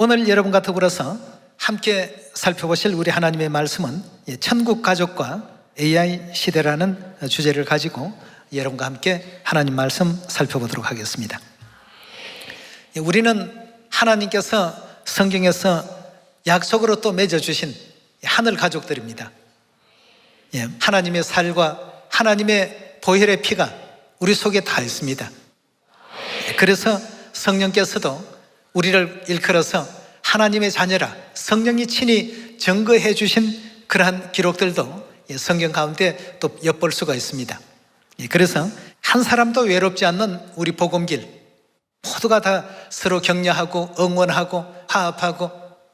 오늘 여러분과 더불어서 함께 살펴보실 우리 하나님의 말씀은 천국 가족과 AI 시대라는 주제를 가지고 여러분과 함께 하나님 말씀 살펴보도록 하겠습니다. 우리는 하나님께서 성경에서 약속으로 또 맺어주신 하늘 가족들입니다. 하나님의 살과 하나님의 보혈의 피가 우리 속에 다 있습니다. 그래서 성령께서도 우리를 일컬어서 하나님의 자녀라, 성령이 친히 증거해 주신 그러한 기록들도 성경 가운데 또 엿볼 수가 있습니다. 그래서 한 사람도 외롭지 않는 우리 복음길, 모두가 다 서로 격려하고 응원하고 화합하고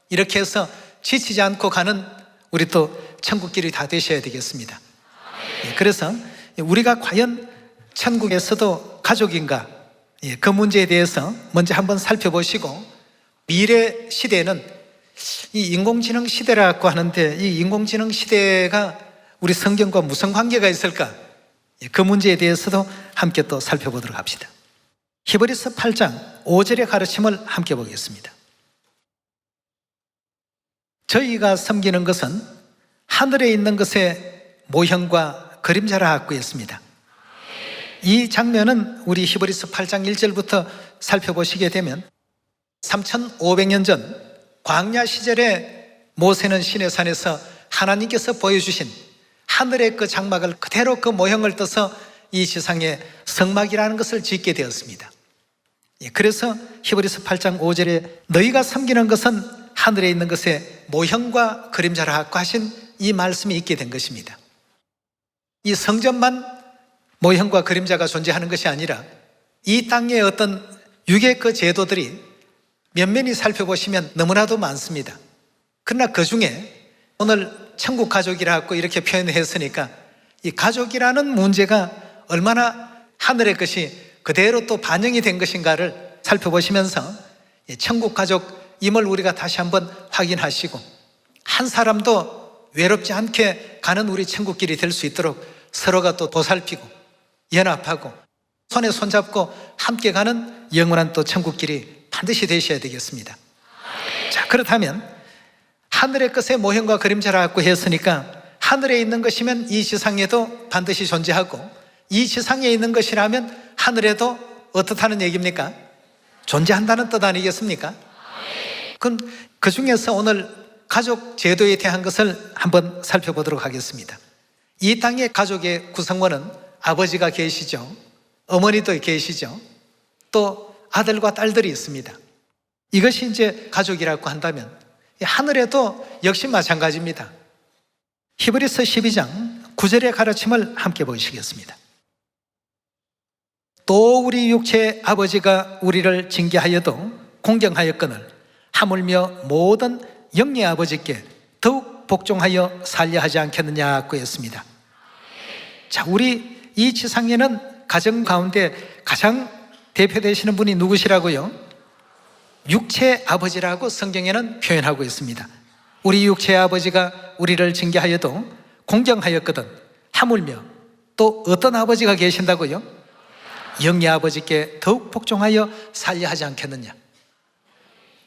이렇게 해서 지치지 않고 가는 우리 또 천국길이 다 되셔야 되겠습니다. 그래서 우리가 과연 천국에서도 가족인가, 그 문제에 대해서 먼저 한번 살펴보시고, 미래 시대는 이 인공지능 시대라고 하는데 이 인공지능 시대가 우리 성경과 무슨 관계가 있을까? 그 문제에 대해서도 함께 또 살펴보도록 합시다. 히브리서 8장 5절의 가르침을 함께 보겠습니다. 저희가 섬기는 것은 하늘에 있는 것의 모형과 그림자라 하고 했습니다. 이 장면은 우리 히브리서 8장 1절부터 살펴보시게 되면 3500년 전 광야 시절에 모세는 시내산에서 하나님께서 보여주신 하늘의 그 장막을 그대로 그 모형을 떠서 이 지상에 성막이라는 것을 짓게 되었습니다. 그래서 히브리서 8장 5절에 너희가 섬기는 것은 하늘에 있는 것의 모형과 그림자라 하신 이 말씀이 있게 된 것입니다. 이 성전만 모형과 그림자가 존재하는 것이 아니라 이 땅의 어떤 육의 그 제도들이 면면히 살펴보시면 너무나도 많습니다. 그러나 그 중에 오늘 천국 가족이라고 이렇게 표현했으니까 이 가족이라는 문제가 얼마나 하늘의 것이 그대로 또 반영이 된 것인가를 살펴보시면서 천국 가족임을 우리가 다시 한번 확인하시고 한 사람도 외롭지 않게 가는 우리 천국길이 될 수 있도록 서로가 또 보살피고 연합하고 손에 손잡고 함께 가는 영원한 또 천국길이 반드시 되셔야 되겠습니다. 자, 그렇다면 하늘의 것의 모형과 그림자라고 했으니까 하늘에 있는 것이면 이 지상에도 반드시 존재하고 이 지상에 있는 것이라면 하늘에도 어떻다는 얘기입니까? 존재한다는 뜻 아니겠습니까? 그럼 그 중에서 오늘 가족 제도에 대한 것을 한번 살펴보도록 하겠습니다. 이 땅의 가족의 구성원은 아버지가 계시죠, 어머니도 계시죠, 또 아들과 딸들이 있습니다. 이것이 이제 가족이라고 한다면 하늘에도 역시 마찬가지입니다. 히브리서 12장 9절의 가르침을 함께 보시겠습니다. 또 우리 육체의 아버지가 우리를 징계하여도 공경하였거늘 하물며 모든 영의 아버지께 더욱 복종하여 살려 하지 않겠느냐고 했습니다. 자, 우리 이 지상에는 가정 가운데 가장 대표되시는 분이 누구시라고요? 육체의 아버지라고 성경에는 표현하고 있습니다. 우리 육체의 아버지가 우리를 징계하여도 공경하였거든 하물며 또 어떤 아버지가 계신다고요? 영의 아버지께 더욱 복종하여 살려 하지 않겠느냐.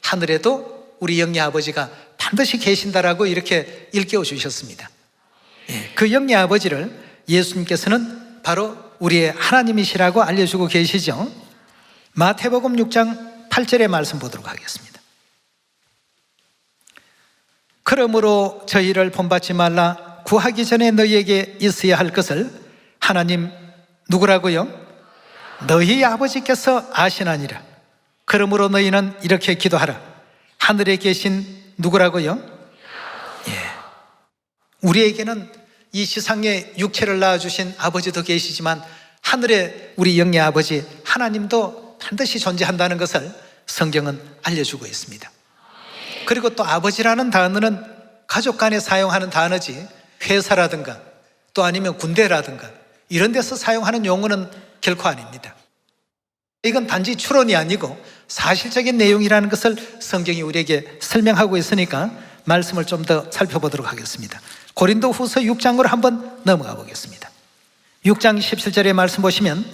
하늘에도 우리 영의 아버지가 반드시 계신다라고 이렇게 일깨워 주셨습니다. 그 영의 아버지를 예수님께서는 바로 우리의 하나님이시라고 알려주고 계시죠. 마태복음 6장 8절의 말씀 보도록 하겠습니다. 그러므로 저희를 본받지 말라. 구하기 전에 너희에게 있어야 할 것을 하나님 누구라고요? 너희 아버지께서 아시나니라. 그러므로 너희는 이렇게 기도하라. 하늘에 계신 누구라고요? 우리에게는 이 세상에 육체를 낳아주신 아버지도 계시지만 하늘에 우리 영의 아버지 하나님도 반드시 존재한다는 것을 성경은 알려주고 있습니다. 그리고 또 아버지라는 단어는 가족 간에 사용하는 단어지 회사라든가 또 아니면 군대라든가 이런 데서 사용하는 용어는 결코 아닙니다. 이건 단지 추론이 아니고 사실적인 내용이라는 것을 성경이 우리에게 설명하고 있으니까 말씀을 좀 더 살펴보도록 하겠습니다. 고린도 후서 6장으로 한번 넘어가 보겠습니다. 6장 17절의 말씀 보시면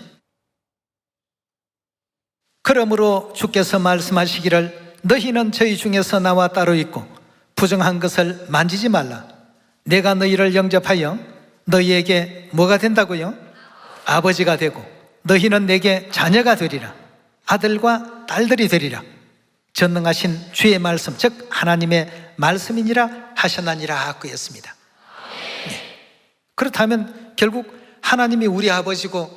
그러므로 주께서 말씀하시기를 너희는 저희 중에서 나와 따로 있고 부정한 것을 만지지 말라. 내가 너희를 영접하여 너희에게 뭐가 된다고요? 아버지가 되고 너희는 내게 자녀가 되리라. 아들과 딸들이 되리라. 전능하신 주의 말씀, 즉 하나님의 말씀이니라 하셨나니라 하고 했습니다. 그렇다면 결국 하나님이 우리 아버지고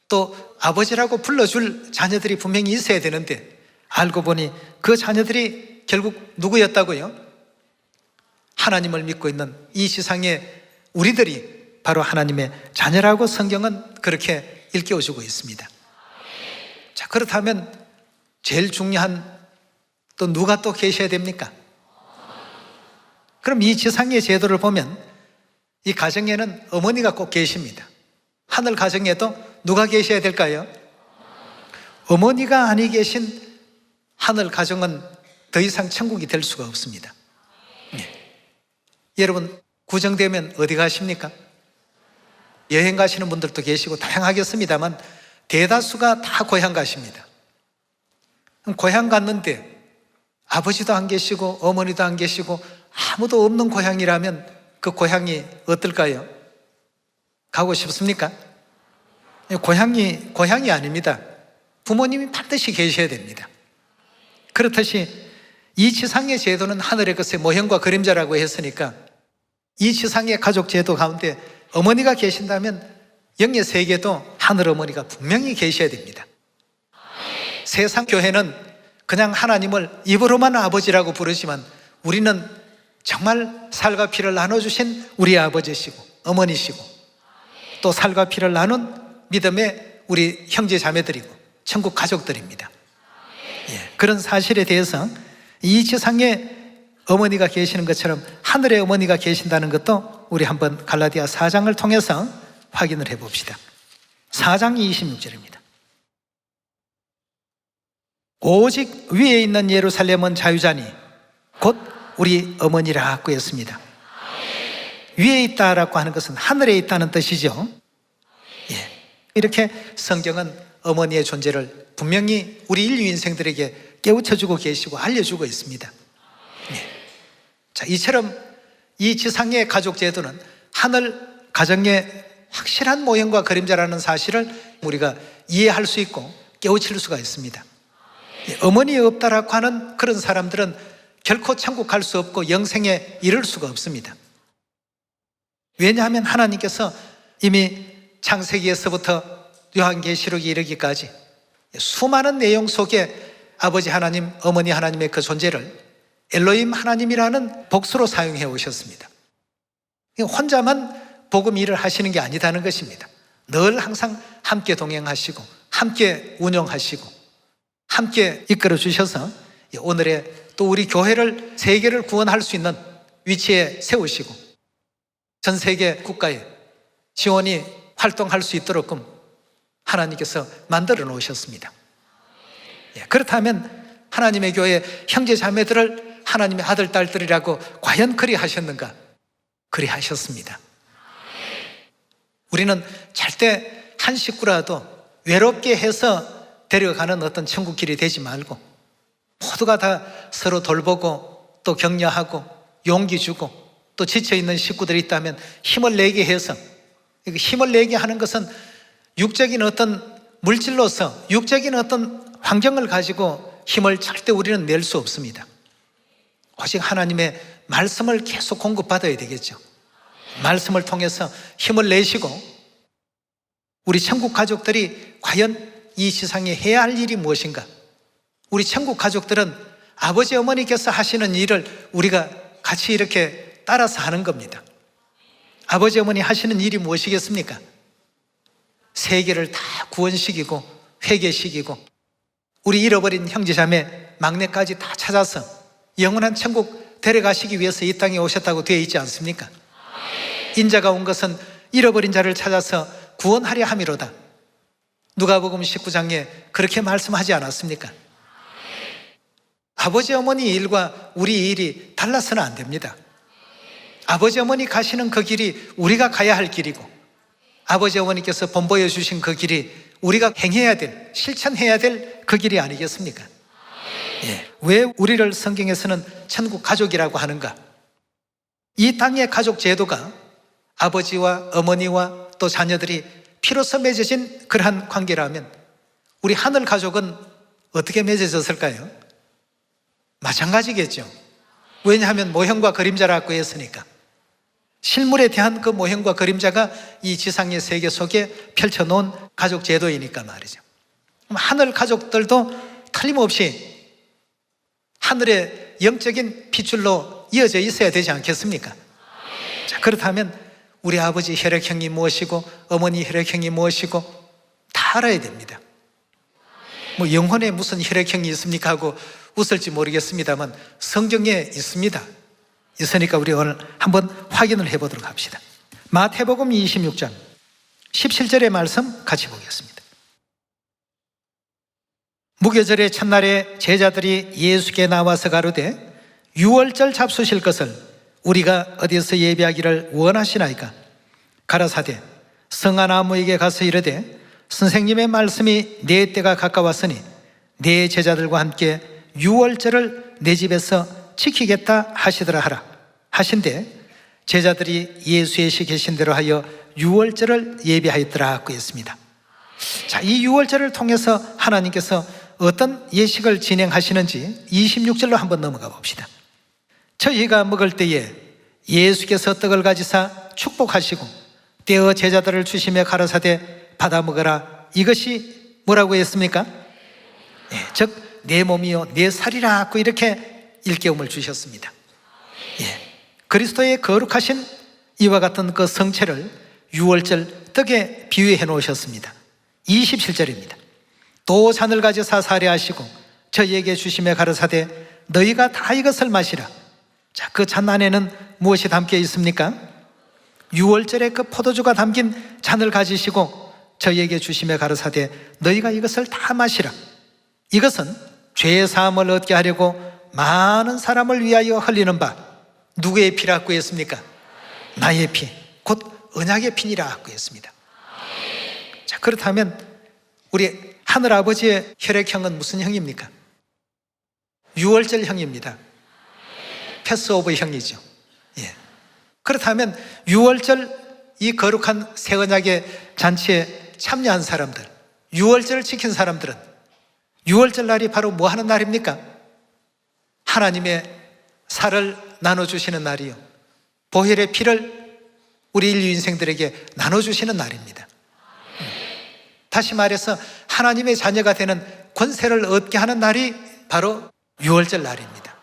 또 아버지라고 불러줄 자녀들이 분명히 있어야 되는데, 알고 보니 그 자녀들이 결국 누구였다고요? 하나님을 믿고 있는 이 세상의 우리들이 바로 하나님의 자녀라고 성경은 그렇게 일깨워주고 있습니다. 자, 그렇다면 제일 중요한 또 누가 또 계셔야 됩니까? 그럼 이 지상의 제도를 보면 이 가정에는 어머니가 꼭 계십니다. 하늘 가정에도 누가 계셔야 될까요? 어머니가 아니 계신 하늘 가정은 더 이상 천국이 될 수가 없습니다. 여러분, 구정되면 어디 가십니까? 여행 가시는 분들도 계시고 다양하겠습니다만 대다수가 다 고향 가십니다. 그럼 고향 갔는데 아버지도 안 계시고 어머니도 안 계시고 아무도 없는 고향이라면 그 고향이 어떨까요? 가고 싶습니까? 고향이 아닙니다. 부모님이 반드시 계셔야 됩니다. 그렇듯이 이 지상의 제도는 하늘의 것의 모형과 그림자라고 했으니까 이 지상의 가족 제도 가운데 어머니가 계신다면 영의 세계도 하늘 어머니가 분명히 계셔야 됩니다. 세상 교회는 그냥 하나님을 입으로만 아버지라고 부르지만 우리는 정말 살과 피를 나눠주신 우리 아버지시고 어머니시고 또 살과 피를 나눈 믿음의 우리 형제 자매들이고 천국 가족들입니다. 그런 사실에 대해서 이 지상에 어머니가 계시는 것처럼 하늘의 어머니가 계신다는 것도 우리 한번 갈라디아 4장을 통해서 확인을 해봅시다. 4장 26절입니다. 오직 위에 있는 예루살렘은 자유자니 곧 우리 어머니라고 했습니다. 위에 있다라고 하는 것은 하늘에 있다는 뜻이죠. 이렇게 성경은 어머니의 존재를 분명히 우리 인류 인생들에게 깨우쳐주고 계시고 알려주고 있습니다. 자, 이처럼 이 지상의 가족 제도는 하늘 가정의 확실한 모형과 그림자라는 사실을 우리가 이해할 수 있고 깨우칠 수가 있습니다. 어머니 없다라고 하는 그런 사람들은 결코 천국 갈 수 없고 영생에 이를 수가 없습니다. 왜냐하면 하나님께서 이미 창세기에서부터 요한계시록에 이르기까지 수많은 내용 속에 아버지 하나님, 어머니 하나님의 그 존재를 엘로힘 하나님이라는 복수로 사용해 오셨습니다. 혼자만 복음 일을 하시는 게 아니다는 것입니다. 늘 항상 함께 동행하시고 함께 운영하시고 함께 이끌어 주셔서 오늘의 또 우리 교회를 세계를 구원할 수 있는 위치에 세우시고 전 세계 국가에 지원이 활동할 수 있도록끔 하나님께서 만들어 놓으셨습니다. 그렇다면 하나님의 교회 형제 자매들을 하나님의 아들 딸들이라고 과연 그리 하셨는가? 그리 하셨습니다. 우리는 절대 한 식구라도 외롭게 해서 데려가는 어떤 천국길이 되지 말고 모두가 다 서로 돌보고 또 격려하고 용기 주고 또 지쳐있는 식구들이 있다면 힘을 내게 해서, 힘을 내게 하는 것은 육적인 어떤 물질로서 육적인 어떤 환경을 가지고 힘을 절대 우리는 낼 수 없습니다. 오직 하나님의 말씀을 계속 공급받아야 되겠죠. 말씀을 통해서 힘을 내시고 우리 천국 가족들이 과연 이 세상에 해야 할 일이 무엇인가? 우리 천국 가족들은 아버지 어머니께서 하시는 일을 우리가 같이 이렇게 따라서 하는 겁니다. 아버지 어머니 하시는 일이 무엇이겠습니까? 세계를 다 구원시키고 회개시키고 우리 잃어버린 형제자매 막내까지 다 찾아서 영원한 천국 데려가시기 위해서 이 땅에 오셨다고 되어 있지 않습니까? 인자가 온 것은 잃어버린 자를 찾아서 구원하려 함이로다. 누가복음 19장에 그렇게 말씀하지 않았습니까? 아버지 어머니 일과 우리 일이 달라서는 안 됩니다. 아버지 어머니 가시는 그 길이 우리가 가야 할 길이고 아버지 어머니께서 본보여 주신 그 길이 우리가 행해야 될, 실천해야 될 그 길이 아니겠습니까? 왜 우리를 성경에서는 천국 가족이라고 하는가? 이 땅의 가족 제도가 아버지와 어머니와 또 자녀들이 피로서 맺어진 그러한 관계라면 우리 하늘 가족은 어떻게 맺어졌을까요? 마찬가지겠죠. 왜냐하면 모형과 그림자라고 했으니까. 실물에 대한 그 모형과 그림자가 이 지상의 세계 속에 펼쳐놓은 가족 제도이니까 말이죠. 그럼 하늘 가족들도 틀림없이 하늘의 영적인 핏줄로 이어져 있어야 되지 않겠습니까? 자, 그렇다면 우리 아버지 혈액형이 무엇이고 어머니 혈액형이 무엇이고 다 알아야 됩니다. 뭐 영혼에 무슨 혈액형이 있습니까 하고 웃을지 모르겠습니다만 성경에 있습니다. 있으니까 우리 오늘 한번 확인을 해보도록 합시다. 마태복음 26장 17절의 말씀 같이 보겠습니다. 무교절의 첫날에 제자들이 예수께 나와서 가로되 유월절 잡수실 것을 우리가 어디서 예비하기를 원하시나이까? 가라사대 성아나무에게 가서 이르되 선생님의 말씀이 내 때가 가까웠으니 내 제자들과 함께 유월절을 내 집에서 지키겠다 하시더라 하라 하신대 제자들이 예수의 시키신 대로 하여 유월절을 예비하였더라고 했습니다. 자, 이 유월절을 통해서 하나님께서 어떤 예식을 진행하시는지 26절로 한번 넘어가 봅시다. 저희가 먹을 때에 예수께서 떡을 가지사 축복하시고 떼어 제자들을 주시며 가라사대 받아 먹어라. 이것이 뭐라고 했습니까? 즉 내 몸이요 내 살이라 하고 이렇게 일깨움을 주셨습니다. 그리스도의 거룩하신 이와 같은 그 성체를 유월절 떡에 비유해 놓으셨습니다. 27절입니다. 또 잔을 가지사 사례하시고 저희에게 주시며 가라사대 너희가 다 이것을 마시라. 자, 그 잔 안에는 무엇이 담겨 있습니까? 유월절에 그 포도주가 담긴 잔을 가지시고 저희에게 주시며 가라사대 너희가 이것을 다 마시라. 이것은 죄 사함을 얻게 하려고 많은 사람을 위하여 흘리는 바 누구의 피라고 했습니까? 나의 피, 곧 언약의 피니라고 했습니다. 자, 그렇다면 우리 하늘아버지의 혈액형은 무슨 형입니까? 유월절 형입니다. 패스오버 형이죠. 그렇다면 유월절 이 거룩한 새 언약의 잔치에 참여한 사람들, 유월절을 지킨 사람들은 유월절 날이 바로 뭐 하는 날입니까? 하나님의 살을 나눠주시는 날이요 보혈의 피를 우리 인류 인생들에게 나눠주시는 날입니다. 다시 말해서 하나님의 자녀가 되는 권세를 얻게 하는 날이 바로 유월절 날입니다.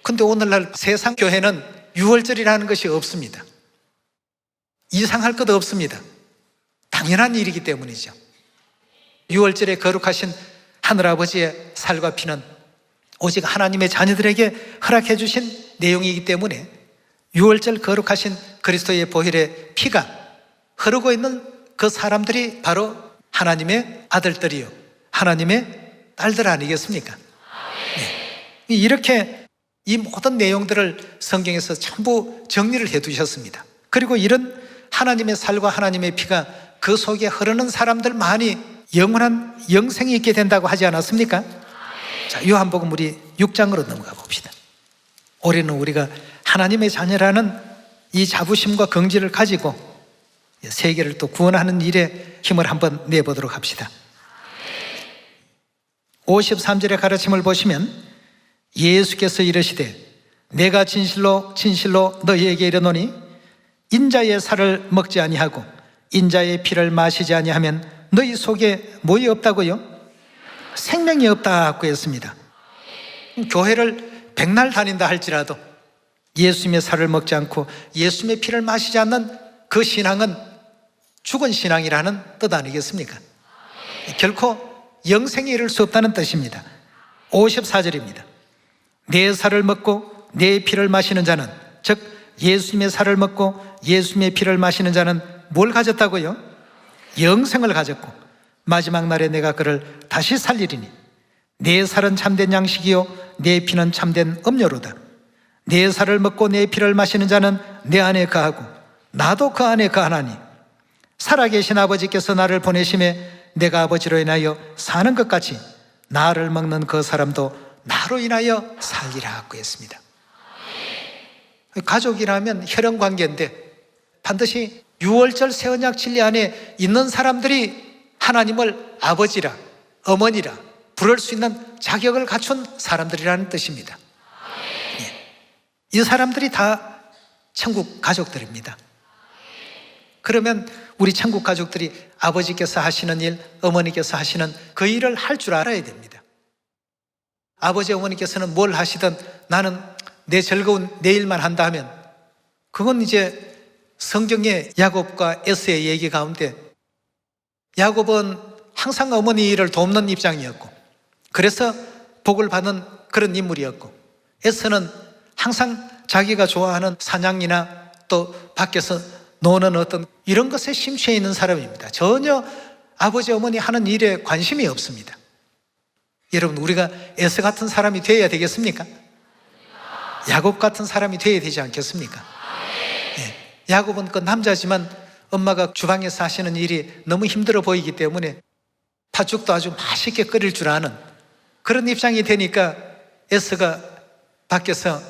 근데 오늘날 세상 교회는 유월절이라는 것이 없습니다. 이상할 것 없습니다. 당연한 일이기 때문이죠. 유월절에 거룩하신 하늘아버지의 살과 피는 오직 하나님의 자녀들에게 허락해 주신 내용이기 때문에 유월절 거룩하신 그리스도의 보혈의 피가 흐르고 있는 그 사람들이 바로 하나님의 아들들이요 하나님의 딸들 아니겠습니까? 이렇게 이 모든 내용들을 성경에서 전부 정리를 해 두셨습니다. 그리고 이런 하나님의 살과 하나님의 피가 그 속에 흐르는 사람들만이 영원한 영생이 있게 된다고 하지 않았습니까? 자, 요한복음 우리 6장으로 넘어가 봅시다. 올해는 우리가 하나님의 자녀라는 이 자부심과 긍지를 가지고 세계를 또 구원하는 일에 힘을 한번 내보도록 합시다. 53절의 가르침을 보시면 예수께서 이르시되 내가 진실로 진실로 너희에게 이르노니 인자의 살을 먹지 아니하고 인자의 피를 마시지 아니하면 너희 속에 뭐이 없다고요? 생명이 없다고 했습니다. 교회를 백날 다닌다 할지라도 예수님의 살을 먹지 않고 예수님의 피를 마시지 않는 그 신앙은 죽은 신앙이라는 뜻 아니겠습니까? 결코 영생에 이를 수 없다는 뜻입니다. 54절입니다. 내 살을 먹고 내 피를 마시는 자는, 즉 예수님의 살을 먹고 예수님의 피를 마시는 자는 뭘 가졌다고요? 영생을 가졌고 마지막 날에 내가 그를 다시 살리리니 내 살은 참된 양식이요 내 피는 참된 음료로다. 내 살을 먹고 내 피를 마시는 자는 내 안에 거하고 나도 그 안에 거하나니 살아계신 아버지께서 나를 보내심에 내가 아버지로 인하여 사는 것 같이 나를 먹는 그 사람도 나로 인하여 살리라고 했습니다. 가족이라면 혈연관계인데 반드시 유월절 세언약 진리 안에 있는 사람들이 하나님을 아버지라 어머니라 부를 수 있는 자격을 갖춘 사람들이라는 뜻입니다. 이 사람들이 다 천국 가족들입니다. 그러면 우리 천국 가족들이 아버지께서 하시는 일, 어머니께서 하시는 그 일을 할 줄 알아야 됩니다. 아버지, 어머니께서는 뭘 하시든 나는 내 즐거운 내 일만 한다 하면 그건 이제 성경의 야곱과 에서의 얘기 가운데 야곱은 항상 어머니 일을 돕는 입장이었고 그래서 복을 받는 그런 인물이었고 에서는 항상 자기가 좋아하는 사냥이나 또 밖에서 노는 어떤 이런 것에 심취해 있는 사람입니다. 전혀 아버지 어머니 하는 일에 관심이 없습니다. 여러분, 우리가 에서 같은 사람이 되어야 되겠습니까? 야곱 같은 사람이 되어야 되지 않겠습니까? 야곱은 그 남자지만 엄마가 주방에서 하시는 일이 너무 힘들어 보이기 때문에 팥죽도 아주 맛있게 끓일 줄 아는 그런 입장이 되니까 에서가 밖에서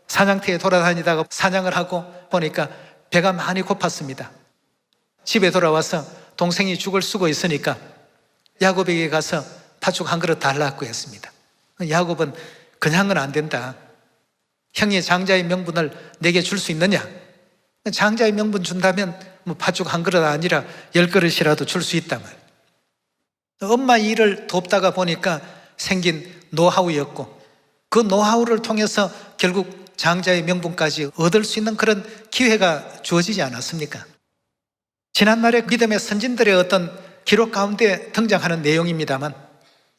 사냥터에 돌아다니다가 사냥을 하고 보니까 배가 많이 고팠습니다. 집에 돌아와서 동생이 죽을 쓰고 있으니까 야곱에게 가서 팥죽 한 그릇 달라고 했습니다. 야곱은 그냥은 안 된다. 형의 장자의 명분을 내게 줄 수 있느냐? 장자의 명분 준다면 뭐 팥죽 한 그릇 아니라 10그릇이라도 줄 수 있다 말이에요. 엄마 일을 돕다가 보니까 생긴 노하우였고 그 노하우를 통해서 결국 장자의 명분까지 얻을 수 있는 그런 기회가 주어지지 않았습니까? 지난날의 믿음의 선진들의 어떤 기록 가운데 등장하는 내용입니다만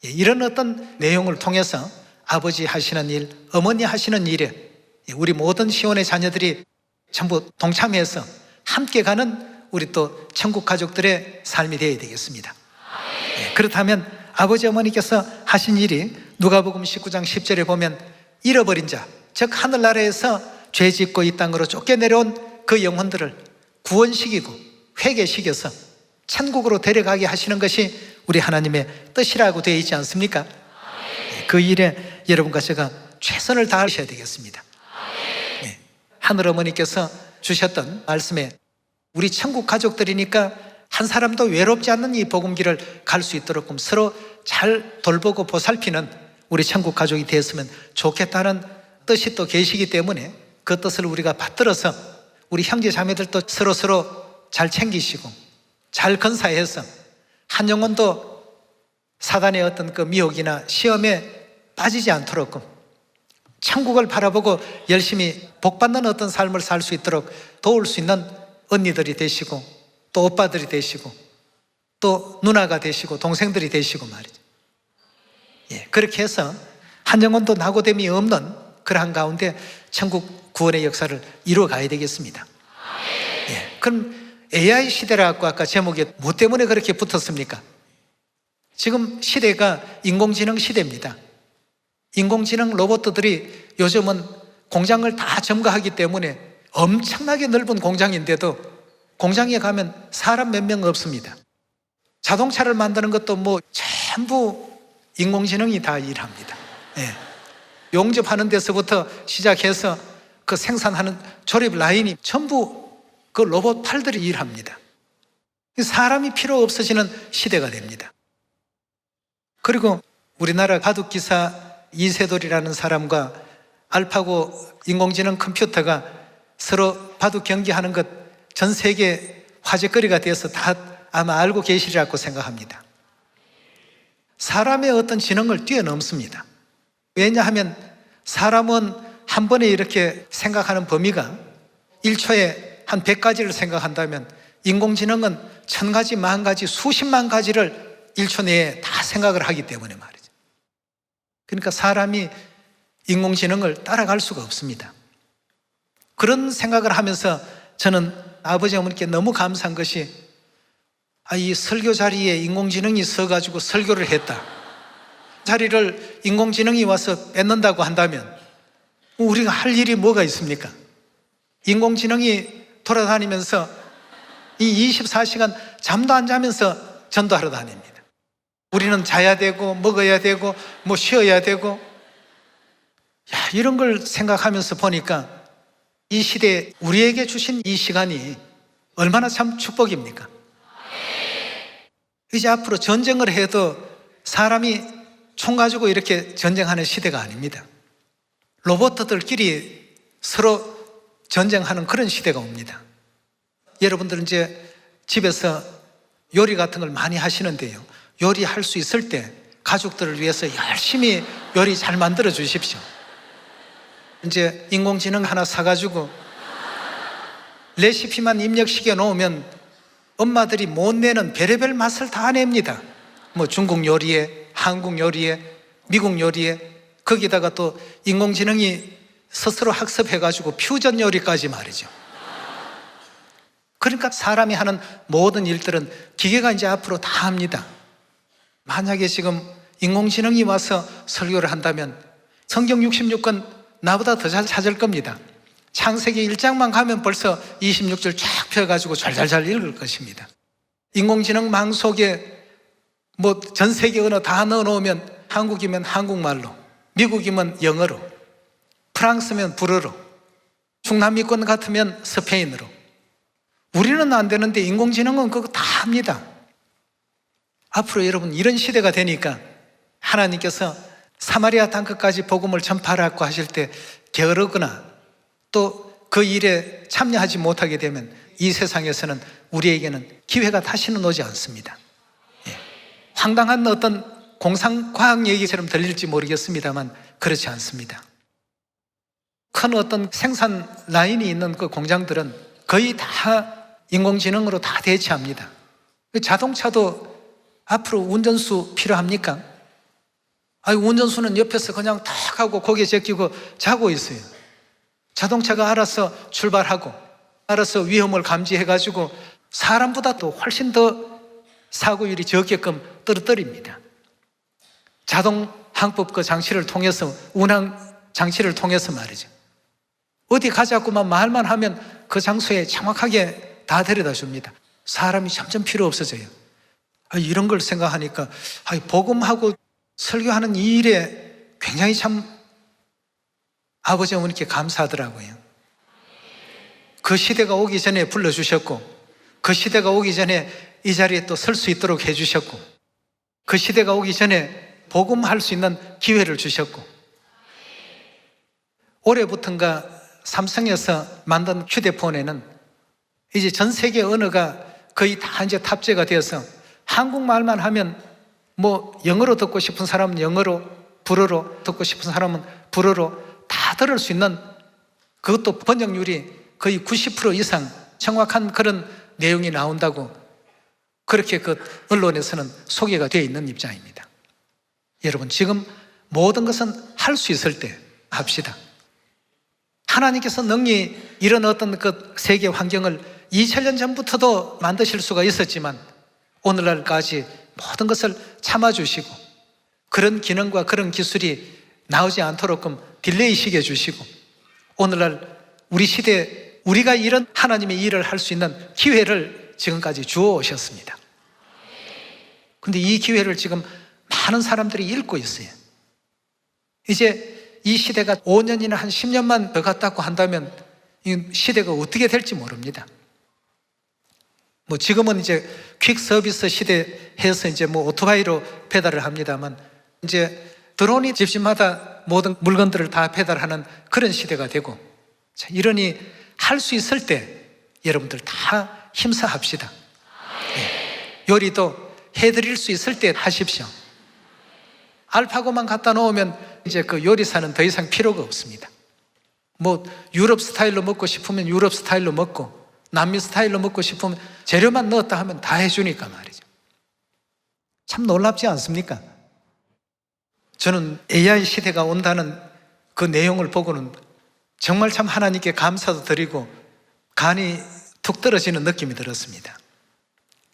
이런 어떤 내용을 통해서 아버지 하시는 일, 어머니 하시는 일에 우리 모든 시온의 자녀들이 전부 동참해서 함께 가는 우리 또 천국 가족들의 삶이 되어야 되겠습니다. 그렇다면 아버지 어머니께서 하신 일이 누가복음 19장 10절에 보면 잃어버린 자, 즉 하늘나라에서 죄 짓고 이 땅으로 쫓겨내려온 그 영혼들을 구원시키고 회개시켜서 천국으로 데려가게 하시는 것이 우리 하나님의 뜻이라고 되어 있지 않습니까? 그 일에 여러분과 제가 최선을 다하셔야 되겠습니다. 하늘어머니께서 주셨던 말씀에 우리 천국 가족들이니까 한 사람도 외롭지 않는 이 복음길을 갈 수 있도록 서로 잘 돌보고 보살피는 우리 천국 가족이 되었으면 좋겠다는 뜻이 또 계시기 때문에 그 뜻을 우리가 받들어서 우리 형제 자매들도 서로 잘 챙기시고 잘 건사해서 한 영혼도 사단의 어떤 그 미혹이나 시험에 빠지지 않도록 천국을 바라보고 열심히 복받는 어떤 삶을 살 수 있도록 도울 수 있는 언니들이 되시고 또 오빠들이 되시고 또 누나가 되시고 동생들이 되시고 말이죠. 그렇게 해서 한 영혼도 낙오됨이 없는 그러한 가운데 천국 구원의 역사를 이루어가야 되겠습니다. 그럼 AI 시대라고 아까 제목에 뭐 때문에 그렇게 붙었습니까? 지금 시대가 인공지능 시대입니다. 인공지능 로봇들이 요즘은 공장을 다 점거하기 때문에 엄청나게 넓은 공장인데도 공장에 가면 사람 몇 명 없습니다. 자동차를 만드는 것도 뭐 전부 인공지능이 다 일합니다. 용접하는 데서부터 시작해서 그 생산하는 조립 라인이 전부 그 로봇 팔들이 일합니다. 사람이 필요 없어지는 시대가 됩니다. 그리고 우리나라 바둑기사 이세돌이라는 사람과 알파고 인공지능 컴퓨터가 서로 바둑 경기하는 것 전 세계 화제거리가 돼서 다 아마 알고 계시리라고 생각합니다. 사람의 어떤 지능을 뛰어넘습니다. 왜냐하면 사람은 한 번에 이렇게 생각하는 범위가 1초에 한 100가지를 생각한다면 인공지능은 1000가지, 10,000가지, 수십만 가지를 1초 내에 다 생각을 하기 때문에 말이죠. 그러니까 사람이 인공지능을 따라갈 수가 없습니다. 그런 생각을 하면서 저는 아버지 어머니께 너무 감사한 것이 이 설교 자리에 인공지능이 서가지고 설교를 했다. 자리를 인공지능이 와서 뺏는다고 한다면 우리가 할 일이 뭐가 있습니까? 인공지능이 돌아다니면서 이 24시간 잠도 안 자면서 전도하러 다닙니다. 우리는 자야 되고 먹어야 되고 뭐 쉬어야 되고, 이런 걸 생각하면서 보니까 이 시대에 우리에게 주신 이 시간이 얼마나 참 축복입니까? 이제 앞으로 전쟁을 해도 사람이 총 가지고 이렇게 전쟁하는 시대가 아닙니다. 로봇들끼리 서로 전쟁하는 그런 시대가 옵니다. 여러분들은 이제 집에서 요리 같은 걸 많이 하시는데요, 요리할 수 있을 때 가족들을 위해서 열심히 요리 잘 만들어 주십시오. 이제 인공지능 하나 사가지고 레시피만 입력시켜 놓으면 엄마들이 못 내는 별의별 맛을 다 냅니다. 뭐 중국 요리에, 한국 요리에, 미국 요리에, 거기다가 또 인공지능이 스스로 학습해가지고 퓨전 요리까지 말이죠. 그러니까 사람이 하는 모든 일들은 기계가 이제 앞으로 다 합니다. 만약에 지금 인공지능이 와서 설교를 한다면 성경 66권 나보다 더 잘 찾을 겁니다. 창세기 1장만 가면 벌써 26절 쫙 펴가지고 잘잘잘 읽을 것입니다. 인공지능 망 속에 뭐 전 세계 언어 다 넣어놓으면 한국이면 한국말로, 미국이면 영어로, 프랑스면 불어로, 중남미권 같으면 스페인어로. 우리는 안 되는데 인공지능은 그거 다 합니다. 앞으로 여러분 이런 시대가 되니까 하나님께서 사마리아 땅끝까지 복음을 전파하라고 하실 때 게으르거나 또 그 일에 참여하지 못하게 되면 이 세상에서는 우리에게는 기회가 다시는 오지 않습니다. 황당한 어떤 공상과학 얘기처럼 들릴지 모르겠습니다만 그렇지 않습니다. 큰 어떤 생산 라인이 있는 그 공장들은 거의 다 인공지능으로 다 대체합니다. 자동차도 앞으로 운전수 필요합니까? 운전수는 옆에서 그냥 탁 하고 고개 제끼고 자고 있어요. 자동차가 알아서 출발하고 알아서 위험을 감지해가지고 사람보다도 훨씬 더 사고율이 적게끔 떨어뜨립니다. 자동 항법 그 장치를 통해서, 운항 장치를 통해서 말이죠. 어디 가자고만 말만 하면 그 장소에 정확하게 다 데려다 줍니다. 사람이 점점 필요 없어져요. 이런 걸 생각하니까 복음하고 설교하는 이 일에 굉장히 참 아버지 어머니께 감사하더라고요. 그 시대가 오기 전에 불러주셨고, 그 시대가 오기 전에 이 자리에 또 설 수 있도록 해주셨고, 그 시대가 오기 전에 복음할 수 있는 기회를 주셨고, 올해부터인가 삼성에서 만든 휴대폰에는 이제 전 세계 언어가 거의 다 이제 탑재가 되어서 한국말만 하면 뭐 영어로 듣고 싶은 사람은 영어로, 불어로 듣고 싶은 사람은 불어로 다 들을 수 있는, 그것도 번역률이 거의 90% 이상 정확한 그런 내용이 나온다고 그렇게 그 언론에서는 소개가 되어 있는 입장입니다. 여러분 지금 모든 것은 할 수 있을 때 합시다. 하나님께서 능히 이런 어떤 그 세계 환경을 2000년 전부터도 만드실 수가 있었지만 오늘날까지 모든 것을 참아주시고 그런 기능과 그런 기술이 나오지 않도록끔 딜레이 시켜 주시고 오늘날 우리 시대에 우리가 이런 하나님의 일을 할 수 있는 기회를 지금까지 주어 오셨습니다. 근데 이 기회를 지금 많은 사람들이 잃고 있어요. 이제 이 시대가 5년이나 한 10년만 더 갔다고 한다면 이 시대가 어떻게 될지 모릅니다. 뭐 지금은 이제 퀵 서비스 시대 해서 이제 뭐 오토바이로 배달을 합니다만 이제 드론이 집집마다 모든 물건들을 다 배달하는 그런 시대가 되고, 자, 이러니 할 수 있을 때 여러분들 다 힘써합시다. 요리도 해드릴 수 있을 때 하십시오. 알파고만 갖다 놓으면 이제 그 요리사는 더 이상 필요가 없습니다. 뭐 유럽 스타일로 먹고 싶으면 유럽 스타일로 먹고 남미 스타일로 먹고 싶으면 재료만 넣었다 하면 다 해주니까 말이죠. 참 놀랍지 않습니까? 저는 AI 시대가 온다는 그 내용을 보고는 정말 참 하나님께 감사도 드리고 간이 툭 떨어지는 느낌이 들었습니다.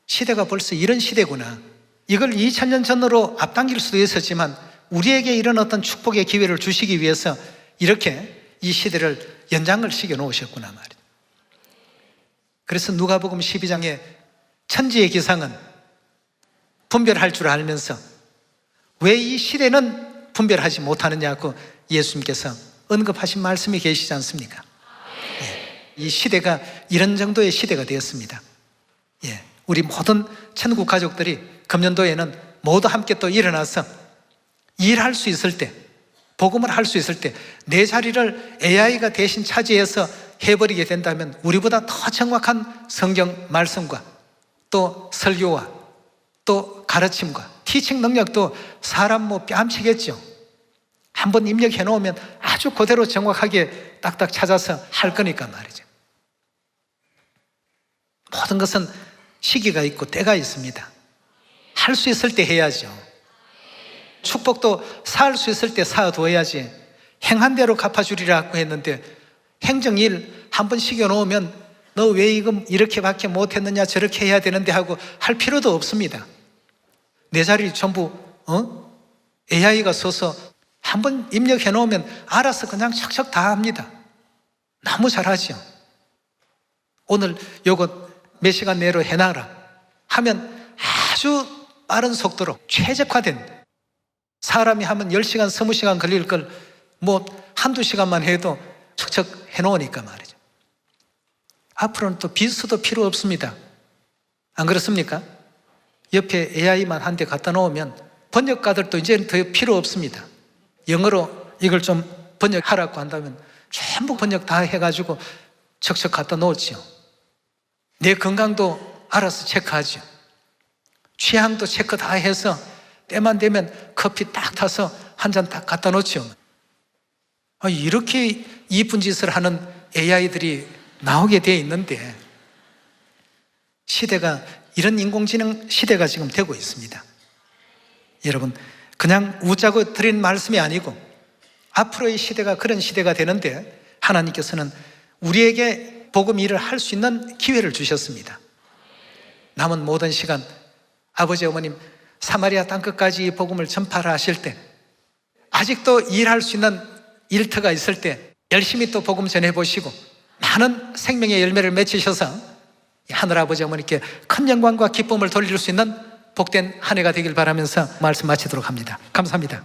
시대가 벌써 이런 시대구나. 이걸 2000년 전으로 앞당길 수도 있었지만 우리에게 이런 어떤 축복의 기회를 주시기 위해서 이렇게 이 시대를 연장을 시켜 놓으셨구나 말이에요. 그래서 누가복음 12장의 천지의 기상은 분별할 줄 알면서 왜 이 시대는 분별하지 못하느냐고 예수님께서 언급하신 말씀이 계시지 않습니까? 이 시대가 이런 정도의 시대가 되었습니다. 우리 모든 천국 가족들이 금년도에는 모두 함께 또 일어나서 일할 수 있을 때, 복음을 할 수 있을 때 내 자리를 AI가 대신 차지해서 해버리게 된다면 우리보다 더 정확한 성경 말씀과 또 설교와 또 가르침과 티칭 능력도 사람 뺨치겠죠. 한번 입력해 놓으면 아주 그대로 정확하게 딱딱 찾아서 할 거니까 말이죠. 모든 것은 시기가 있고 때가 있습니다. 할 수 있을 때 해야죠. 축복도 살 수 있을 때 쌓아두어야지. 행한 대로 갚아주리라고 했는데 행정일 한번 시켜놓으면 너 왜 이거 이렇게밖에 못했느냐 저렇게 해야 되는데 하고 할 필요도 없습니다. 내 자리 전부 AI가 서서 한번 입력해 놓으면 알아서 그냥 척척 다 합니다. 너무 잘하죠. 오늘 요거 몇 시간 내로 해놔라 하면 아주 빠른 속도로 최적화된, 사람이 하면 10시간, 20시간 걸릴 걸 한두 시간만 해도 척척 해놓으니까 말이죠. 앞으로는 또 비수도 필요 없습니다. 안 그렇습니까? 옆에 AI만 한 대 갖다 놓으면 번역가들도 이제는 더 필요 없습니다. 영어로 이걸 좀 번역하라고 한다면 전부 번역 다 해가지고 척척 갖다 놓지요. 내 건강도 알아서 체크하죠. 취향도 체크 다 해서 때만 되면 커피 딱 타서 한 잔 딱 갖다 놓죠. 이렇게 이쁜 짓을 하는 AI들이 나오게 돼 있는데 시대가, 이런 인공지능 시대가 지금 되고 있습니다. 여러분, 그냥 웃자고 드린 말씀이 아니고 앞으로의 시대가 그런 시대가 되는데 하나님께서는 우리에게 복음 일을 할 수 있는 기회를 주셨습니다. 남은 모든 시간 아버지 어머님 사마리아 땅끝까지 이 복음을 전파를 하실 때 아직도 일할 수 있는 일터가 있을 때 열심히 또 복음 전해보시고 많은 생명의 열매를 맺으셔서 하늘아버지 어머니께 큰 영광과 기쁨을 돌릴 수 있는 복된 한 해가 되길 바라면서 말씀 마치도록 합니다. 감사합니다.